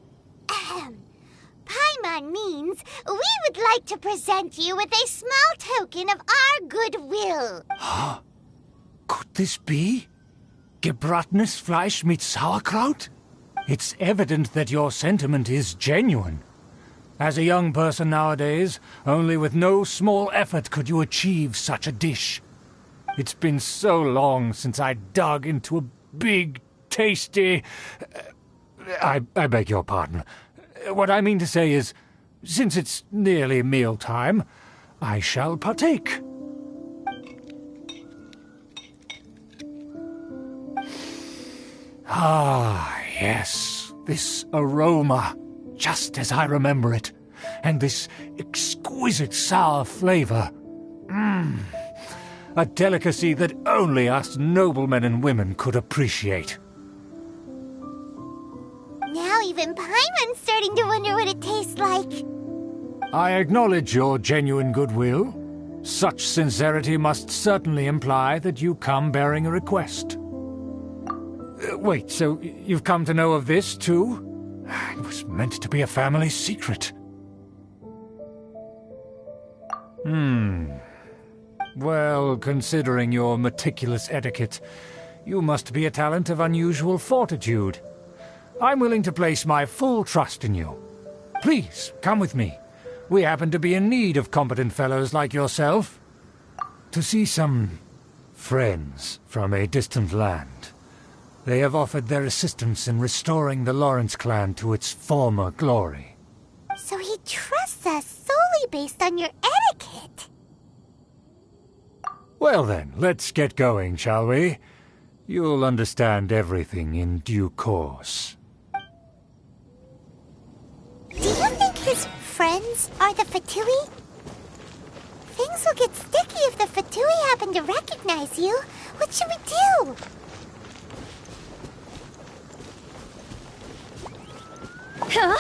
Paimon means we would like to present you with a small token of our goodwill. Could this be? Gebratenes Fleisch mit Sauerkraut? It's evident that your sentiment is genuine. As a young person nowadays, only with no small effort could you achieve such a dish. It's been so long since I dug into a big, tasty... I beg your pardon. What I mean to say is, since it's nearly mealtime, I shall partake. Ah, yes, this aroma, just as I remember it, and this exquisite sour flavor. A delicacy that only us noblemen and women could appreciate. Now even Paimon's starting to wonder what it tastes like. I acknowledge your genuine goodwill. Such sincerity must certainly imply that you come bearing a request. Wait, so you've come to know of this, too? It was meant to be a family secret. Well, considering your meticulous etiquette, you must be a talent of unusual fortitude. I'm willing to place my full trust in you. Please, come with me. We happen to be in need of competent fellows like yourself. To see some friends from a distant land. They have offered their assistance in restoring the Lawrence clan to its former glory. So he trusts us solely based on your etiquette. Well then, let's get going, shall we? You'll understand everything in due course. Do you think his friends are the Fatui? Things will get sticky if the Fatui happen to recognize you. What should we do? Huh?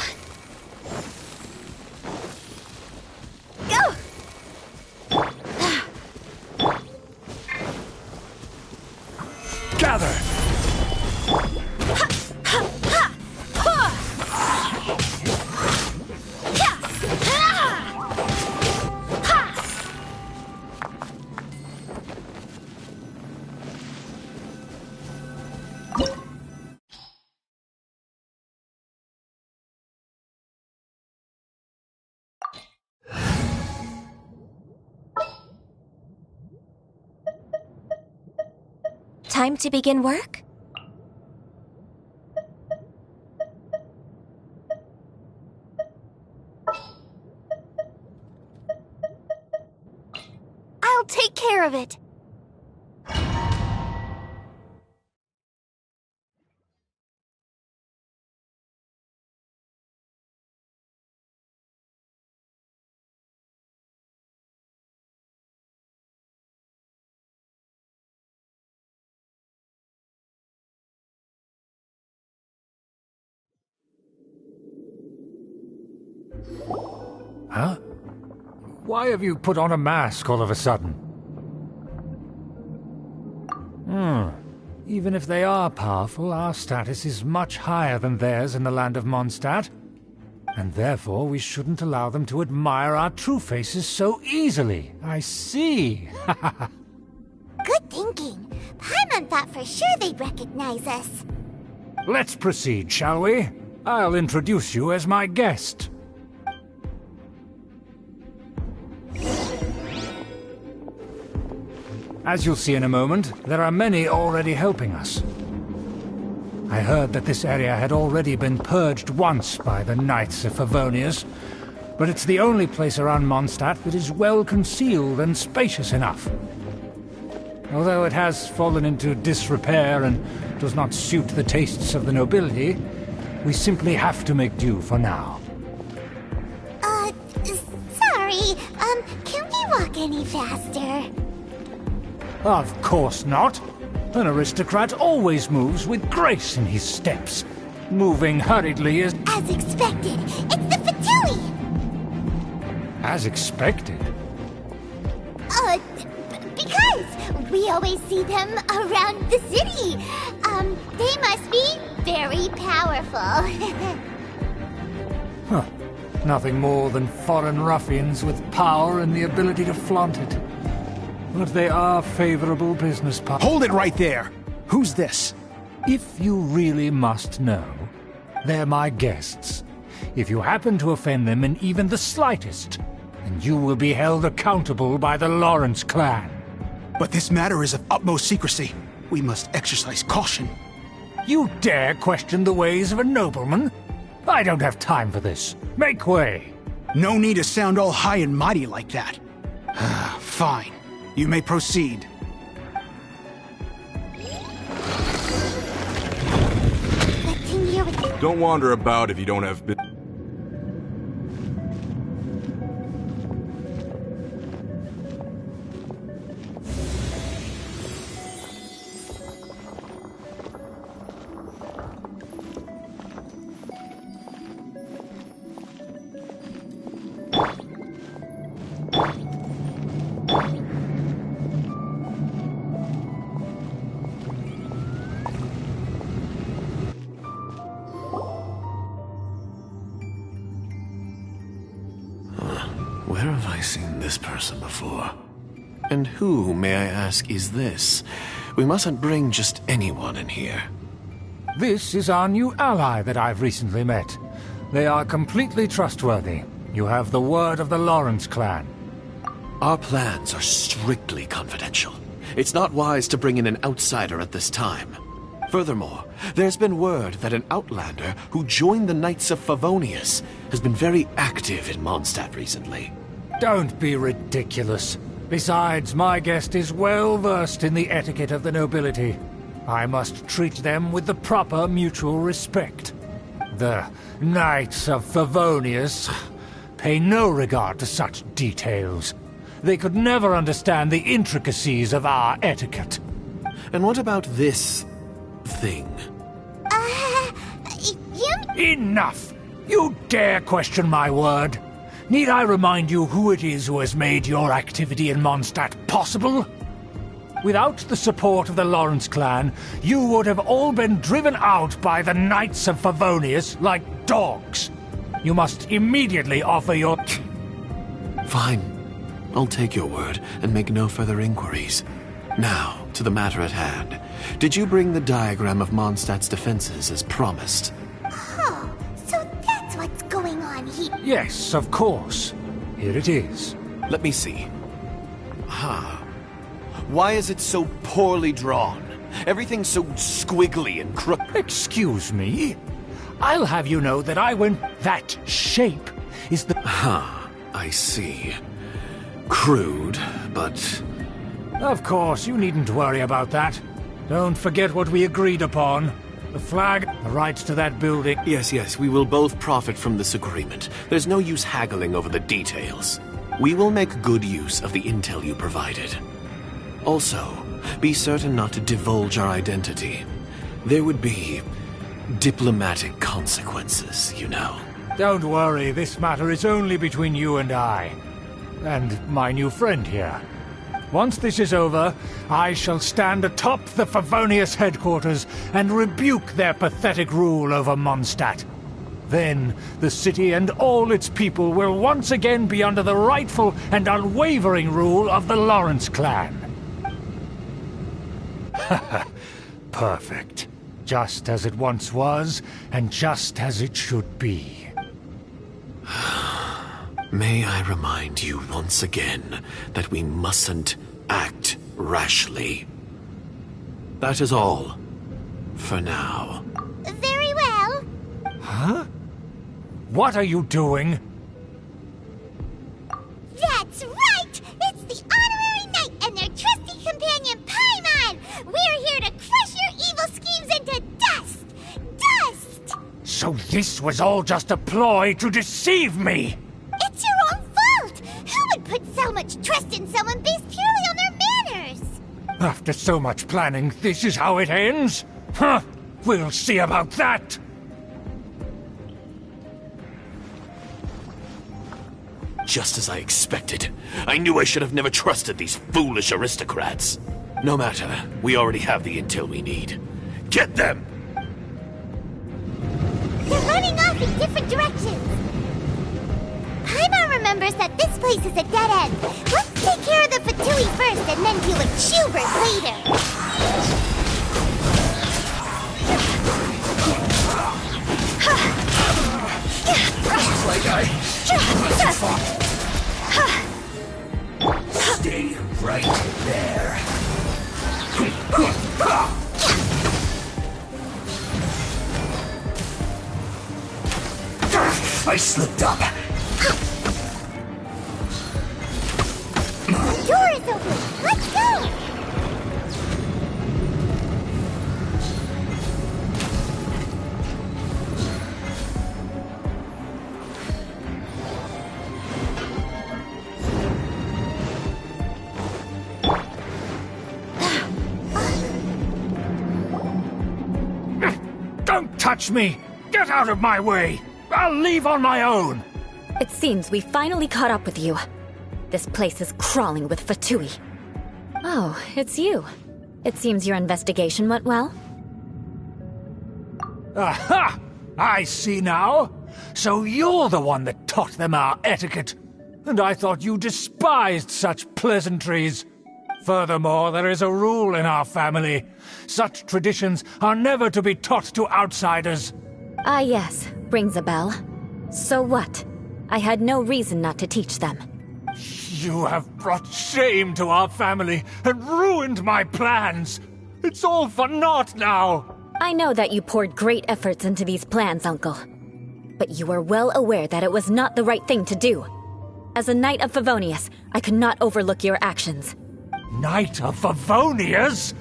Go! Gather! Time to begin work? I'll take care of it. Huh? Why have you put on a mask all of a sudden? Even if they are powerful, our status is much higher than theirs in the land of Mondstadt. And therefore we shouldn't allow them to admire our true faces so easily. I see. Good thinking. Paimon thought for sure they'd recognize us. Let's proceed, shall we? I'll introduce you as my guest. As you'll see in a moment, there are many already helping us. I heard that this area had already been purged once by the Knights of Favonius, but it's the only place around Mondstadt that is well concealed and spacious enough. Although it has fallen into disrepair and does not suit the tastes of the nobility, we simply have to make do for now. Sorry, can we walk any faster? Of course not. An aristocrat always moves with grace in his steps. Moving hurriedly is... As expected, it's the Fatui! As expected? Because we always see them around the city. They must be very powerful. Huh. Nothing more than foreign ruffians with power and the ability to flaunt it. But they are favorable business partners. Hold it right there! Who's this? If you really must know, they're my guests. If you happen to offend them in even the slightest, then you will be held accountable by the Lawrence clan. But this matter is of utmost secrecy. We must exercise caution. You dare question the ways of a nobleman? I don't have time for this. Make way! No need to sound all high and mighty like that. Fine. You may proceed. Don't wander about if you don't have... Where have I seen this person before? And who, may I ask, is this? We mustn't bring just anyone in here. This is our new ally that I've recently met. They are completely trustworthy. You have the word of the Lawrence clan. Our plans are strictly confidential. It's not wise to bring in an outsider at this time. Furthermore, there's been word that an outlander who joined the Knights of Favonius has been very active in Mondstadt recently. Don't be ridiculous. Besides, my guest is well versed in the etiquette of the nobility. I must treat them with the proper mutual respect. The Knights of Favonius pay no regard to such details. They could never understand the intricacies of our etiquette. And what about this thing? Enough! You dare question my word? Need I remind you who it is who has made your activity in Mondstadt possible? Without the support of the Lawrence clan, you would have all been driven out by the Knights of Favonius like dogs. You must immediately offer your... Fine. I'll take your word and make no further inquiries. Now, to the matter at hand. Did you bring the diagram of Mondstadt's defenses as promised? Oh, so that's what's going on here. Yes, of course. Here it is. Let me see. Why is it so poorly drawn? Everything's so squiggly and crooked. Excuse me? I'll have you know that I went... That shape is the... I see. Crude, but... Of course, you needn't worry about that. Don't forget what we agreed upon. The flag, the rights to that building... Yes, we will both profit from this agreement. There's no use haggling over the details. We will make good use of the intel you provided. Also, be certain not to divulge our identity. There would be diplomatic consequences, you know. Don't worry, this matter is only between you and I. And my new friend here. Once this is over, I shall stand atop the Favonius headquarters and rebuke their pathetic rule over Mondstadt. Then, the city and all its people will once again be under the rightful and unwavering rule of the Lawrence clan. Perfect. Just as it once was, and just as it should be. May I remind you once again that we mustn't act rashly. That is all. For now. Very well. Huh? What are you doing? That's right! It's the Honorary Knight and their trusty companion, Paimon! We're here to crush your evil schemes into dust! Dust! So this was all just a ploy to deceive me! It's your own fault! Who would put so much trust in someone based purely on their manners? After so much planning, this is how it ends? Huh! We'll see about that! Just as I expected. I knew I should have never trusted these foolish aristocrats. No matter, we already have the intel we need. Get them! They're running off in different directions. Paimon remembers that this place is a dead end. Let's take care of the Fatui first and then deal with Schubert later. Stay right there. I slipped up. The door is open. Let's go. Don't touch me! Get out of my way! I'll leave on my own! It seems we finally caught up with you. This place is crawling with Fatui. Oh, it's you. It seems your investigation went well. Aha! I see now! So you're the one that taught them our etiquette. And I thought you despised such pleasantries. Furthermore, there is a rule in our family. Such traditions are never to be taught to outsiders. Ah yes, rings a bell. So what? I had no reason not to teach them. You have brought shame to our family and ruined my plans. It's all for naught now. I know that you poured great efforts into these plans, Uncle. But you are well aware that it was not the right thing to do. As a Knight of Favonius, I could not overlook your actions. Knight of Favonius?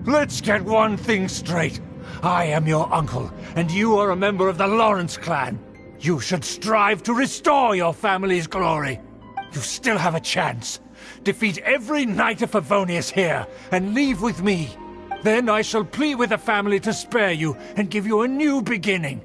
Let's get one thing straight. I am your uncle, and you are a member of the Lawrence clan. You should strive to restore your family's glory. You still have a chance. Defeat every Knight of Favonius here, and leave with me. Then I shall plead with the family to spare you and give you a new beginning.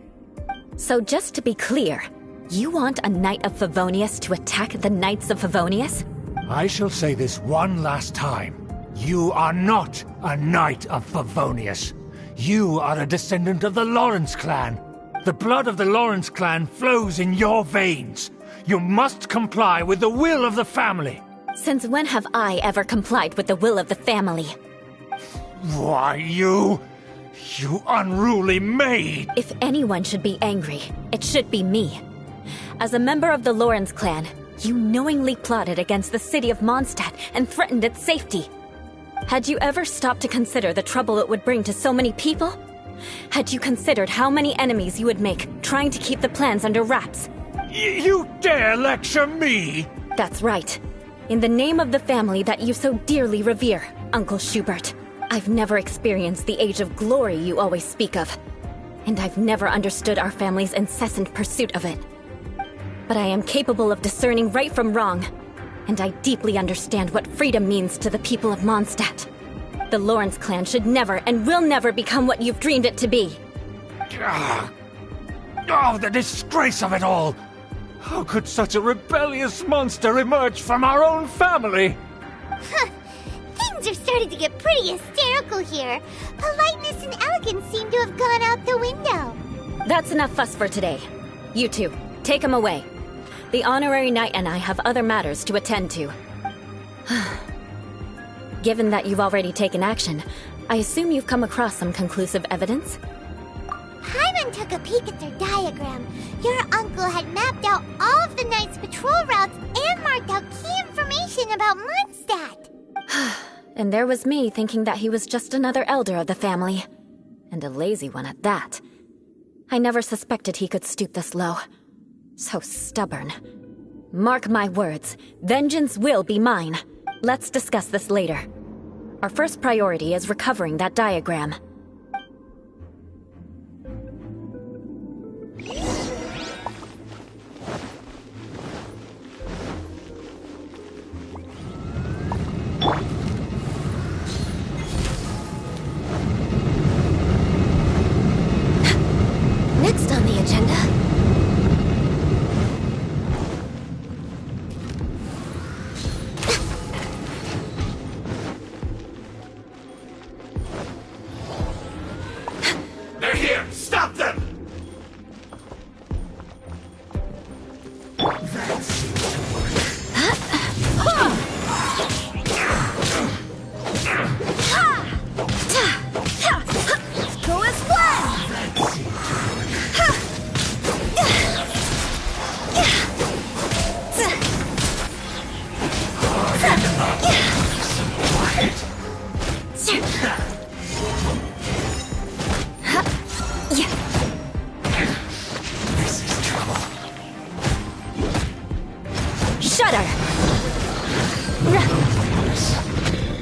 So just to be clear, you want a Knight of Favonius to attack the Knights of Favonius? I shall say this one last time. You are not a Knight of Favonius. You are a descendant of the Lawrence clan. The blood of the Lawrence clan flows in your veins. You must comply with the will of the family. Since when have I ever complied with the will of the family? Why, you unruly maid! If anyone should be angry, it should be me. As a member of the Lawrence clan, you knowingly plotted against the city of Mondstadt and threatened its safety. Had you ever stopped to consider the trouble it would bring to so many people? Had you considered how many enemies you would make trying to keep the plans under wraps? You dare lecture me? That's right. In the name of the family that you so dearly revere, Uncle Schubert. I've never experienced the age of glory you always speak of. And I've never understood our family's incessant pursuit of it. But I am capable of discerning right from wrong. And I deeply understand what freedom means to the people of Mondstadt. The Lawrence clan should never and will never become what you've dreamed it to be. Oh, the disgrace of it all! How could such a rebellious monster emerge from our own family? Things are starting to get pretty hysterical here. Politeness and elegance seem to have gone out the window. That's enough fuss for today. You two, take him away. The honorary knight and I have other matters to attend to. Given that you've already taken action, I assume you've come across some conclusive evidence? Paimon took a peek at their diagram. Your uncle had mapped out all of the Knight's patrol routes and marked out key information about Mondstadt. And there was me thinking that he was just another elder of the family. And a lazy one at that. I never suspected he could stoop this low. So stubborn. Mark my words, vengeance will be mine. Let's discuss this later. Our first priority is recovering that diagram. Next on the agenda... They're here! Stop them! That seems to work. Go as planned! That seems to work. This is trouble. Shudder!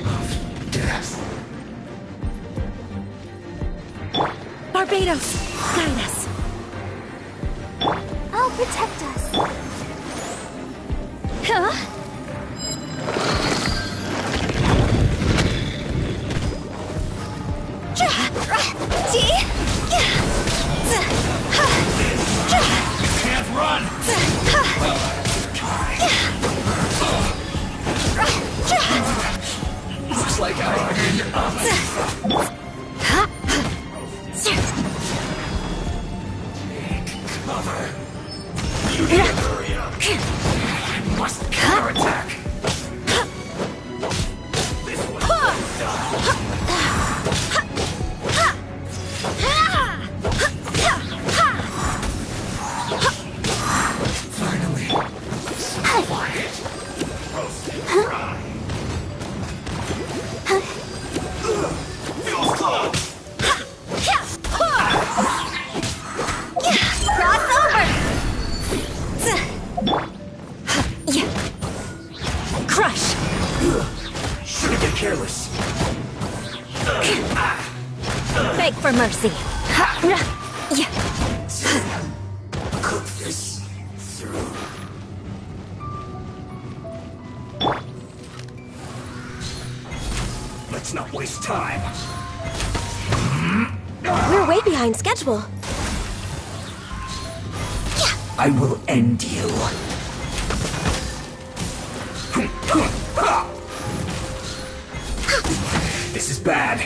Of death. Barbados, guide us. I'll protect us. Huh? Can't run! Looks like Take cover. You need to hurry up. I must counterattack. This one's done. Finally. Quiet. Roast and fry. Feels close. Cross over! Crush! Shouldn't get careless. Beg for mercy. Cook this through. Let's not waste time. We're way behind schedule. I will end you. This is bad.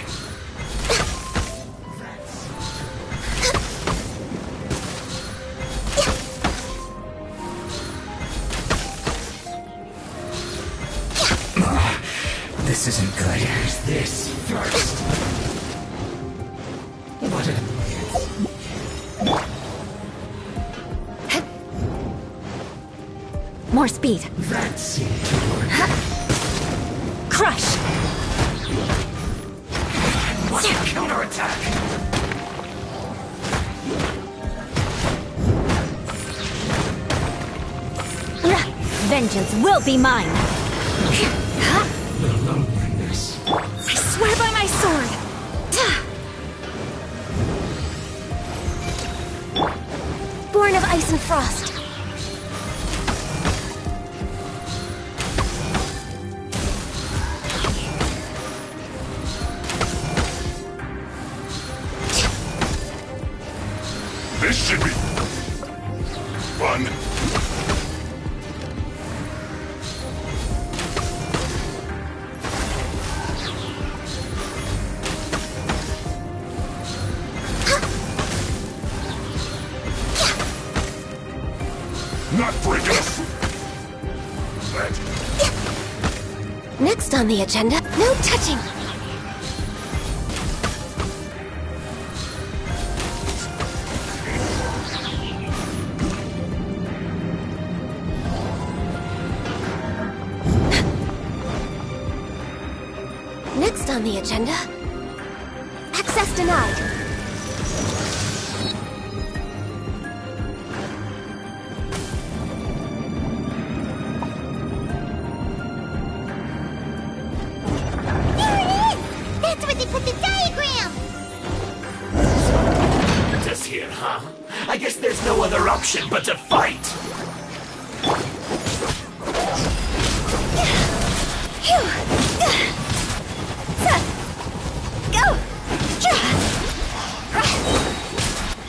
This isn't good. Here's this first. What an More speed. That seemed to work. Crush! What's the counterattack? Vengeance will be mine. The loneliness. I swear by my sword. Born of ice and frost. This should be on the agenda, no touching! Next on the agenda, access denied. I guess there's no other option but to fight!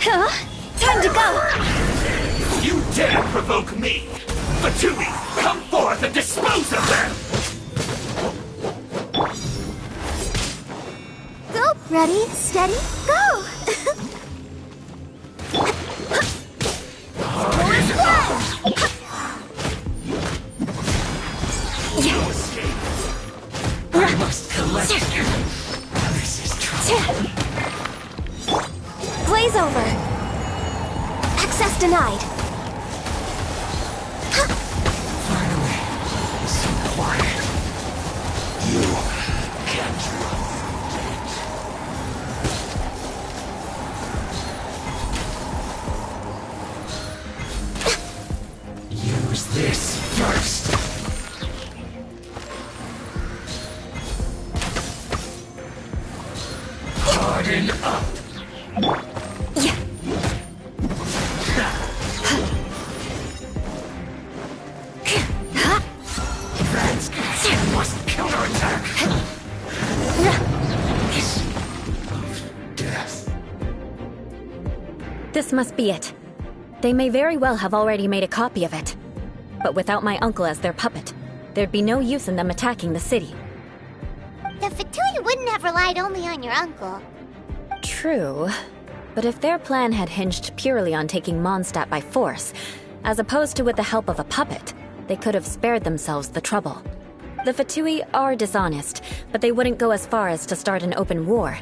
Go! Time to go! You dare provoke me! Fatui, come forth and dispose of them! Go! Ready, steady, go! No escape. I must collect you. This is trouble. Glaze over. Access denied. Finally, so quiet. You can't run. Use this first. Harden up. Must counterattack. Death. This must be it. They may very well have already made a copy of it. But without my uncle as their puppet, there'd be no use in them attacking the city. The Fatui wouldn't have relied only on your uncle. True. But if their plan had hinged purely on taking Mondstadt by force, as opposed to with the help of a puppet, they could have spared themselves the trouble. The Fatui are dishonest, but they wouldn't go as far as to start an open war.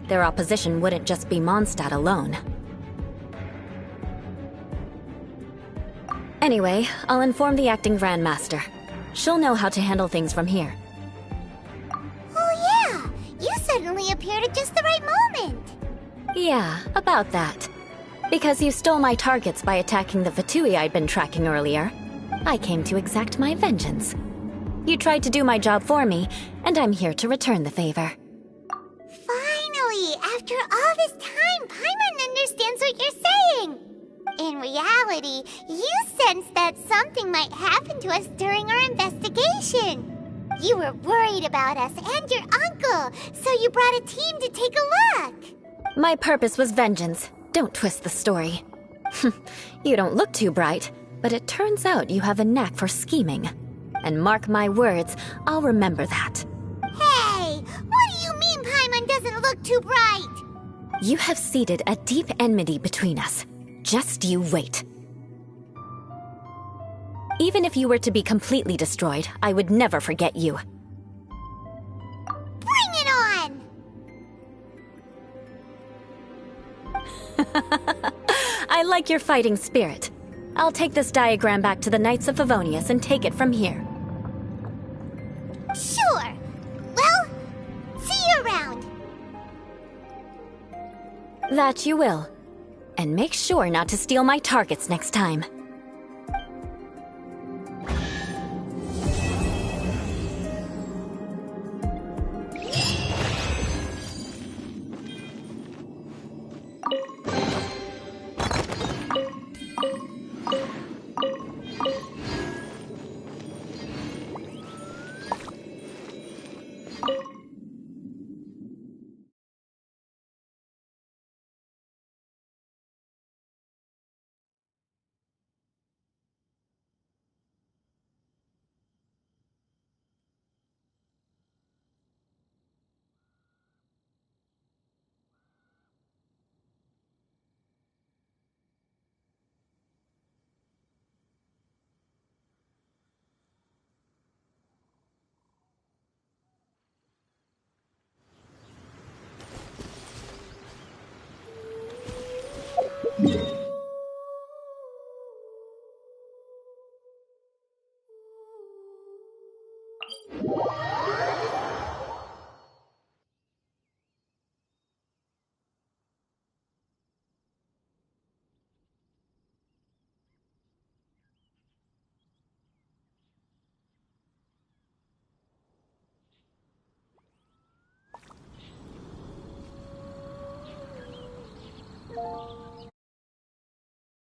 Their opposition wouldn't just be Mondstadt alone. Anyway, I'll inform the acting Grandmaster. She'll know how to handle things from here. Oh yeah! You suddenly appeared at just the right moment! Yeah, about that. Because you stole my targets by attacking the Fatui I'd been tracking earlier, I came to exact my vengeance. You tried to do my job for me, and I'm here to return the favor. Finally! After all this time, Paimon understands what you're saying! In reality, you sensed that something might happen to us during our investigation. You were worried about us and your uncle, so you brought a team to take a look. My purpose was vengeance. Don't twist the story. You don't look too bright, but it turns out you have a knack for scheming. And mark my words, I'll remember that. Hey! What do you mean Paimon doesn't look too bright? You have seeded a deep enmity between us. Just you wait. Even if you were to be completely destroyed, I would never forget you. Bring it on! I like your fighting spirit. I'll take this diagram back to the Knights of Favonius and take it from here. Sure. Well, see you around. That you will. And make sure not to steal my targets next time.